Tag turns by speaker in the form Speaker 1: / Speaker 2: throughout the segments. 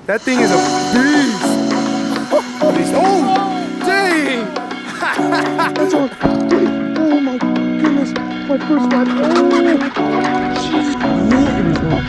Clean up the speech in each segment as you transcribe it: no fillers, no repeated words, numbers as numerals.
Speaker 1: That thing is a beast. Oh, dang! That's all. Wait, oh my goodness. My first time. Oh, jeez. Look at this one.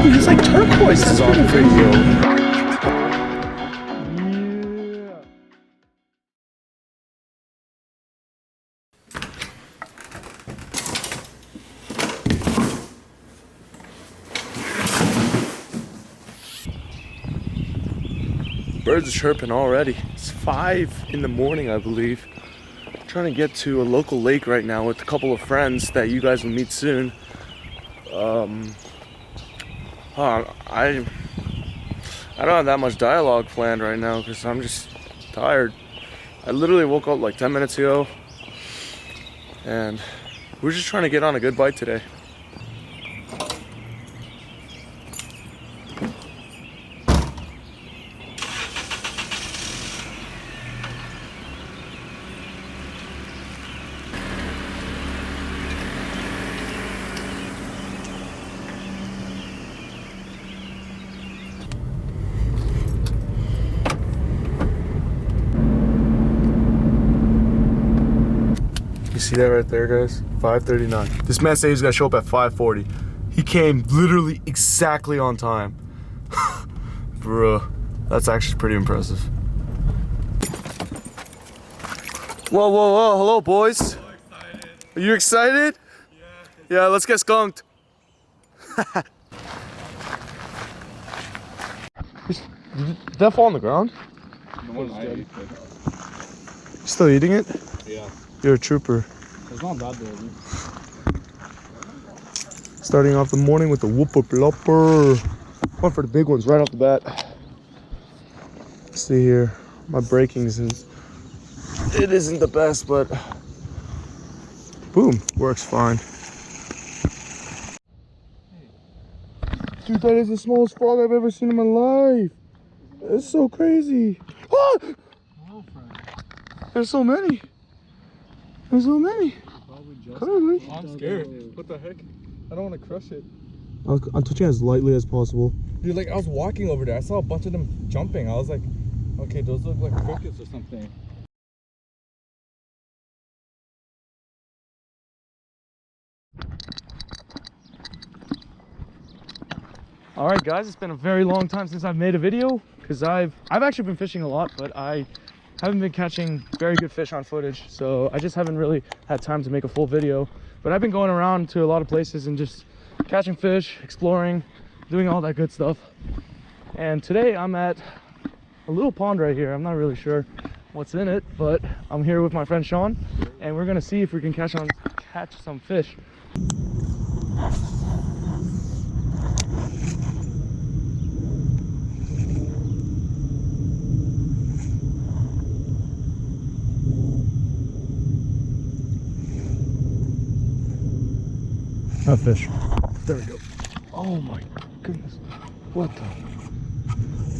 Speaker 1: Dude, it's like turquoise on the video. Birds are chirping already. It's 5 in the morning, I believe. I'm trying to get to a local lake right now with a couple of friends that you guys will meet soon. I don't have that much dialogue planned right now because I'm just tired. I literally woke up like 10 minutes ago and we're just trying to get on a good bite today. You see that right there, guys? 5:39. This man said he was gonna show up at 5:40. He came literally exactly on time. Bruh, that's actually pretty impressive. Whoa, whoa, whoa, hello boys. So excited. Are you excited? Yeah. Yeah, let's get skunked. Did that fall on the ground? You still eating it?
Speaker 2: Yeah.
Speaker 1: You're a trooper.
Speaker 2: It's not that dirty.
Speaker 1: Starting off the morning with the whoop lopper. One for the big ones right off the bat. Let's see here. My braking it isn't the best, but boom, works fine. Dude, that is the smallest frog I've ever seen in my life. It's so crazy. Ah! There's so many. There's so many. Probably.
Speaker 2: I'm scared. What the heck? I don't want to crush it.
Speaker 1: I'm touching as lightly as possible.
Speaker 2: Dude, like I was walking over there. I saw a bunch of them jumping. I was like, okay, those look like crickets or something.
Speaker 3: All right, guys, it's been a very long time since I've made a video because I've actually been fishing a lot, but I haven't been catching very good fish on footage, so I just haven't really had time to make a full video. But I've been going around to a lot of places and just catching fish, exploring, doing all that good stuff. And today I'm at a little pond right here. I'm not really sure what's in it, but I'm here with my friend Sean, and we're gonna see if we can catch some fish. A fish. There we go. Oh my goodness. What the?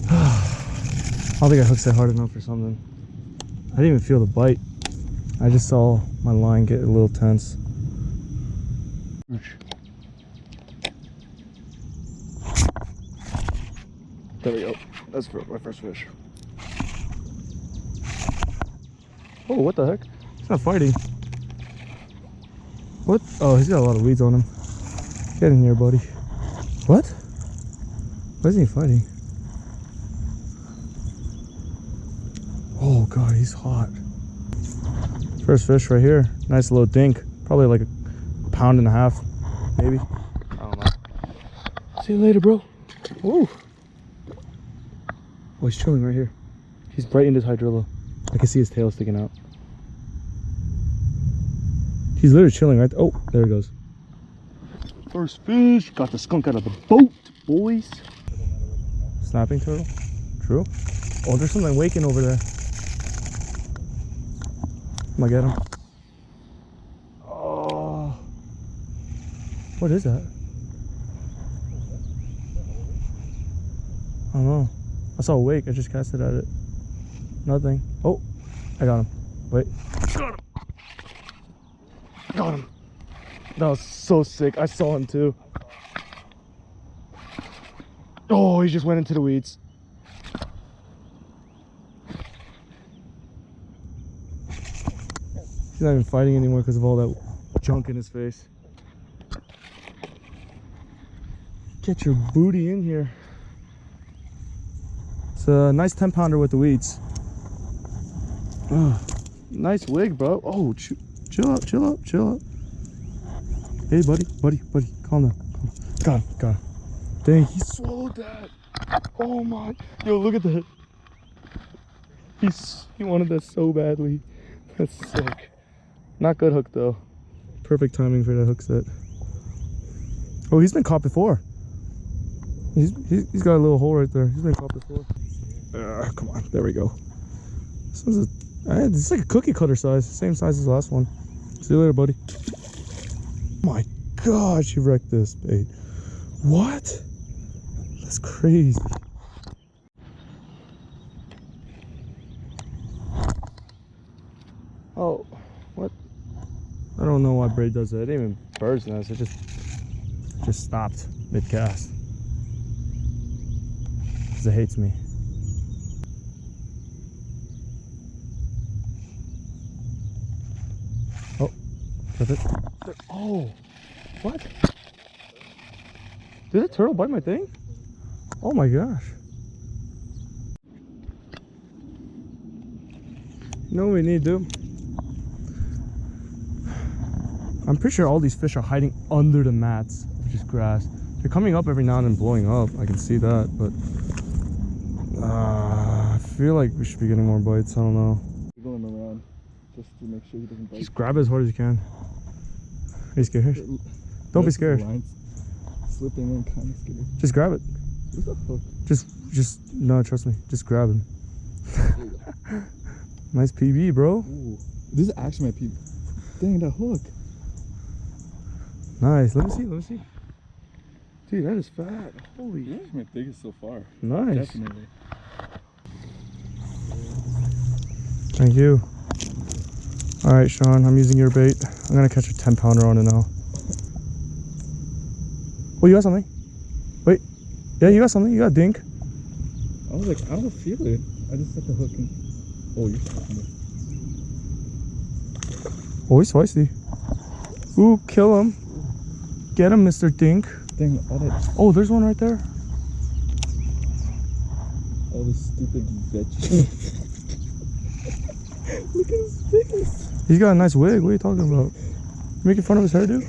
Speaker 3: I don't think I hooked that hard enough or something. I didn't even feel the bite. I just saw my line get a little tense. There we go. That's my first fish. Oh, what the heck? He's not fighting. What? Oh, he's got a lot of weeds on him. Get in here, buddy. What? Why isn't he fighting? Oh god, he's hot. First fish right here. Nice little dink. Probably like a pound and a half, maybe. I don't know. See you later, bro. Woo. Oh, he's chilling right here. He's right in this hydrilla. I can see his tail sticking out. He's literally chilling right there. Oh, there he goes. First fish. Got the skunk out of the boat, boys. Snapping turtle. True. Oh, there's something waking over there. I'm gonna get him. Oh. What is that? I don't know. I saw a wake. I just casted at it. Nothing. Oh, I got him. Wait. Got him. Got him. That was so sick. I saw him too. Oh, he just went into the weeds. He's not even fighting anymore because of all that junk in his face. Get your booty in here. It's a nice 10-pounder with the weeds. Nice wig, bro. Oh, chill out, chill out, chill out. Hey, buddy, calm down. Got him. Dang, he swallowed that. Oh my, yo, look at that. He wanted that so badly. That's sick. Not good hook though. Perfect timing for that hook set. Oh, he's been caught before. He's got a little hole right there. He's been caught before. Come on, there we go. This one's it's like a cookie cutter size, same size as the last one. See you later, buddy. Oh my gosh, you wrecked this bait. What? That's crazy. Oh, what? I don't know why braid does that. It didn't even bird's nest. It just stopped mid cast. Because it hates me. Oh, that's it. Oh, what? Did the turtle bite my thing? Oh my gosh. You know what we need to do? I'm pretty sure all these fish are hiding under the mats, which is grass. They're coming up every now and then blowing up. I can see that, but I feel like we should be getting more bites. I don't know.
Speaker 2: Wiggle him around just to make sure he doesn't bite.
Speaker 3: Just grab it as hard as you can. Are you scared? Don't be scared.
Speaker 2: Slipping in, kind of scared.
Speaker 3: Just grab it.
Speaker 2: Where's the hook?
Speaker 3: Just no, trust me. Just grab him. Nice PB, bro.
Speaker 2: Ooh, this is actually my PB. Dang, that hook.
Speaker 3: Nice. Let me see. Dude, that is fat. Holy.
Speaker 2: That's my biggest so far.
Speaker 3: Nice.
Speaker 2: Definitely.
Speaker 3: Thank you. All right, Sean, I'm using your bait. I'm gonna catch a 10-pounder on it now. Oh, you got something? Wait. Yeah, you got something. You got a dink.
Speaker 2: I was like, I don't feel it. I just set the hook in. Oh, you're fucking it.
Speaker 3: Oh, he's spicy. Ooh, kill him. Get him, Mr. Dink.
Speaker 2: Dang, all that.
Speaker 3: Oh, there's one right there.
Speaker 2: All this stupid veggie. Look at his face.
Speaker 3: He's got a nice wig. What are you talking about? You making fun of his hair, dude?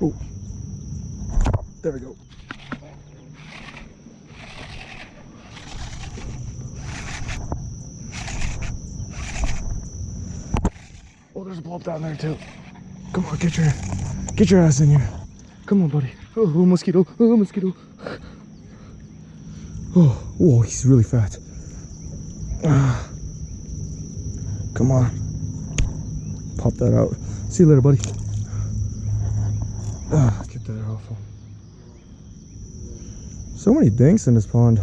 Speaker 3: Oh. There we go. Oh, there's a blob down there too. Come on, get your ass in here. Come on, buddy. Oh, mosquito. Oh, mosquito. Oh, he's really fat. Come on. Pop that out. See you later, buddy. Get that off him. So many dinks in this pond.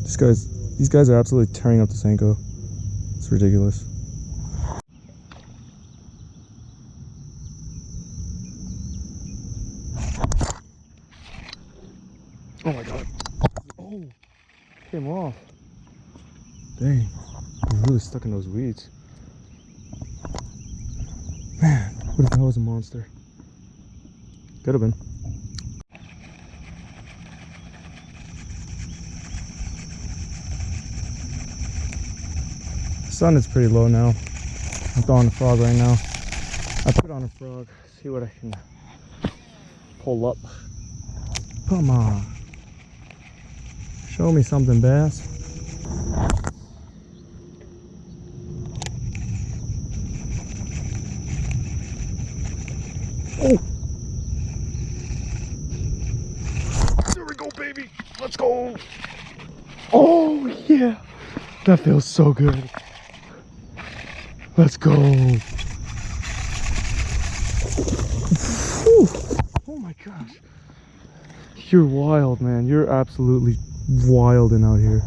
Speaker 3: These guys are absolutely tearing up the Senko. It's ridiculous. Oh my god. Oh, came off. Dang, he's really stuck in those weeds. Man, what if that was a monster? Could have been. The sun is pretty low now. I'm throwing a frog right now. I put on a frog, see what I can pull up. Come on. Show me something, bass. Oh! There we go, baby! Let's go! Oh, yeah! That feels so good. Let's go! Whew. Oh my gosh. You're wild, man. You're absolutely wilding out here.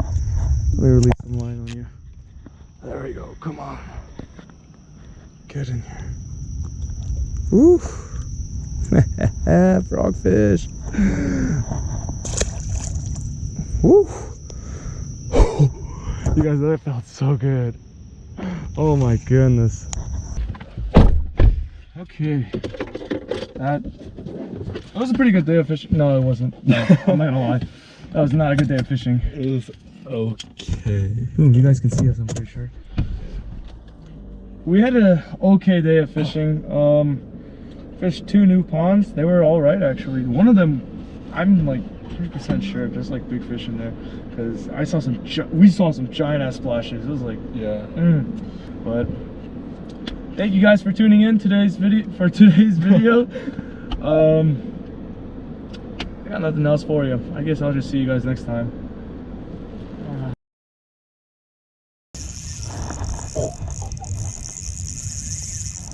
Speaker 3: Let me release some line on you. There we go. Come on. Get in here. Oof. Frogfish. Woo. You guys, that felt so good. Oh my goodness. Okay. That was a pretty good day of fishing. No, it wasn't. No, I'm not gonna lie. That was not a good day of fishing.
Speaker 2: It was okay.
Speaker 3: Ooh, you guys can see us, I'm pretty sure. We had an okay day of fishing. Fished 2 new ponds. They were all right, actually. One of them, I'm like 100% sure there's like big fish in there, because I saw we saw some giant ass splashes. It was like,
Speaker 2: Yeah.
Speaker 3: But thank you guys for tuning in today's video. I got nothing else for you. I guess I'll just see you guys next time.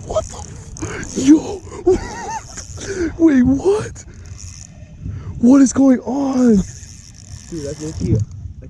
Speaker 1: What the? Yo! Wait, what? What is going on?
Speaker 3: Dude, that's